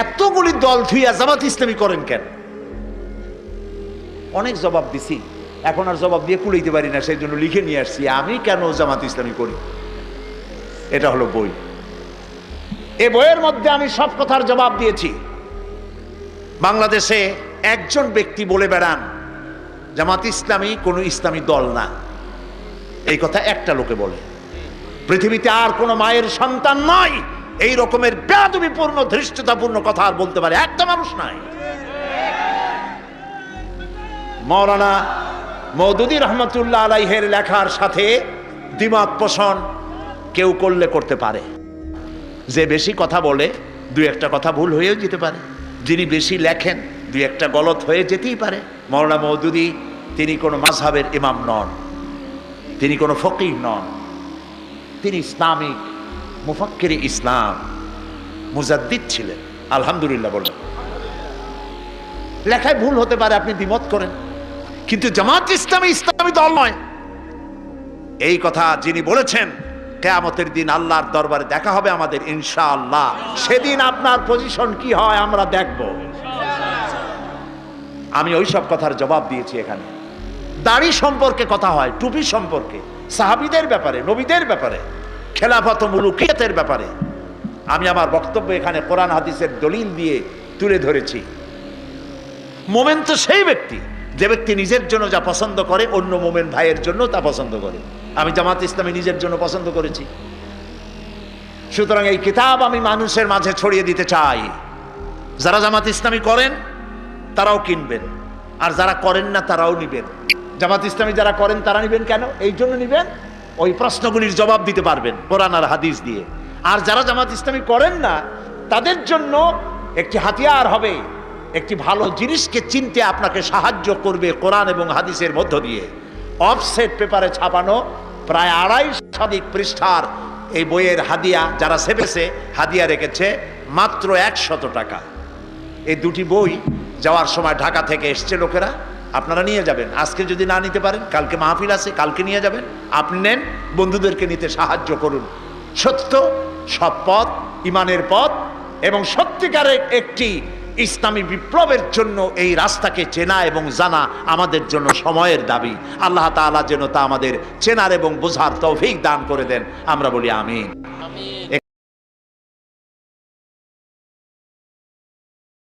এতগুলি দল থুইয়া জামাত ইসলামী করেন কেন? অনেক জবাব দিছি, এখন আর জবাব দিয়ে কুলাইতে পারি না, সেই জন্য লিখে নিয়ে আসছি আমি কেন জামাত ইসলামী করি। এটা হলো বই। এই বইয়ের মধ্যে আমি সব কথার জবাব দিয়েছি। বাংলাদেশে একজন ব্যক্তি বলে বেড়ান জামাত ইসলামী কোনো ইসলামী দল না, এই কথা একটা লোকে বলে। পৃথিবীতে আর কোনো মায়ের সন্তান নয় এই রকমের বেয়াদবিপূর্ণ ধৃষ্টতাপূর্ণ কথা আর বলতে পারে একটা মানুষ নাই। মাওলানা মওদুদী রহমতুল্লাহ আলাইহির লেখার সাথে দ্বিমত পোষণ কেউ করলে করতে পারে। যে বেশি কথা বলে দুই একটা কথা ভুল হয়েও যেতে পারে, যিনি বেশি লেখেন দুই একটা গলত হয়ে যেতেই পারে। মাওলানা মওদুদী তিনি কোনো মাযহাবের ইমাম নন, তিনি কোনো ফকিহ নন, তিনি ইসলামিক মুফাক্কির ইসলাম মুজাদ্দিদ ছিলেন। আলহামদুলিল্লাহ বললেন। লেখায় ভুল হতে পারে, আপনি দ্বিমত করেন, কিন্তু জামাত ইসলামী ইসলামী দল নয় এই কথা যিনি বলেছেন, কিয়ামতের দিন আল্লাহর দরবারে দেখা হবে আমাদের ইনশাআল্লাহ। সেদিন আপনার পজিশন কি হয় আমরা দেখব। আমি ওই সব কথার জবাব দিয়েছি। এখানে দাড়ি সম্পর্কে কথা হয়, টুপি সম্পর্কে, সাহাবীদের ব্যাপারে, নবীদের ব্যাপারে, খেলাফত ও মুলুকিয়াতের ব্যাপারে আমি আমার বক্তব্য এখানে কোরআন হাদিসের দলিল দিয়ে তুলে ধরেছি। মোমেন তো সেই ব্যক্তি যে ব্যক্তি নিজের জন্য যা পছন্দ করে অন্য মোমেন ভাইয়ের জন্য তা পছন্দ করে। আমি জামাত ইসলামী নিজের জন্য পছন্দ করেছি। সুতরাং এই কিতাব আমি মানুষের মাঝে ছড়িয়ে দিতে চাই। যারা জামাত ইসলামী করেন তারাও কিনবেন, আর যারা করেন না তারাও নিবেন। জামাত ইসলামী যারা করেন তারা নিবেন কেন? এই জন্য নিবেন ওই প্রশ্নগুলির জবাব দিতে পারবেন কোরআন আর হাদিস দিয়ে। আর যারা জামাত ইসলামী করেন না তাদের জন্য একটি হাতিয়ার হবে, একটি ভালো জিনিসকে চিনতে আপনাকে সাহায্য করবে কোরআন এবং হাদিসের মধ্য দিয়ে। অফসেট পেপারে ছাপানো প্রায় 250 পৃষ্ঠার এই বইয়ের হাদিয়া যারা সেপেছে হাদিয়া রেখেছে মাত্র 100 টাকা। এই দুটি বই যাওয়ার সময় ঢাকা থেকে এসছে লোকেরা, আপনারা নিয়ে যাবেন। আজকে যদি না নিতে পারেন কালকে মাহফিল আছে, কালকে নিয়ে যাবেন। আপনি নেন, বন্ধুদেরকে নিতে সাহায্য করুন। সত্য, সৎ পথ, ইমানের পথ এবং সত্যিকারের একটি ইসলামী বিপ্লবের জন্য এই রাস্তাকে চেনা এবং জানা আমাদের জন্য সময়ের দাবি। আল্লাহ তাআলা যেন তা আমাদের চেনার এবং বোঝার তৌফিক দান করে দেন। আমরা বলি আমিন।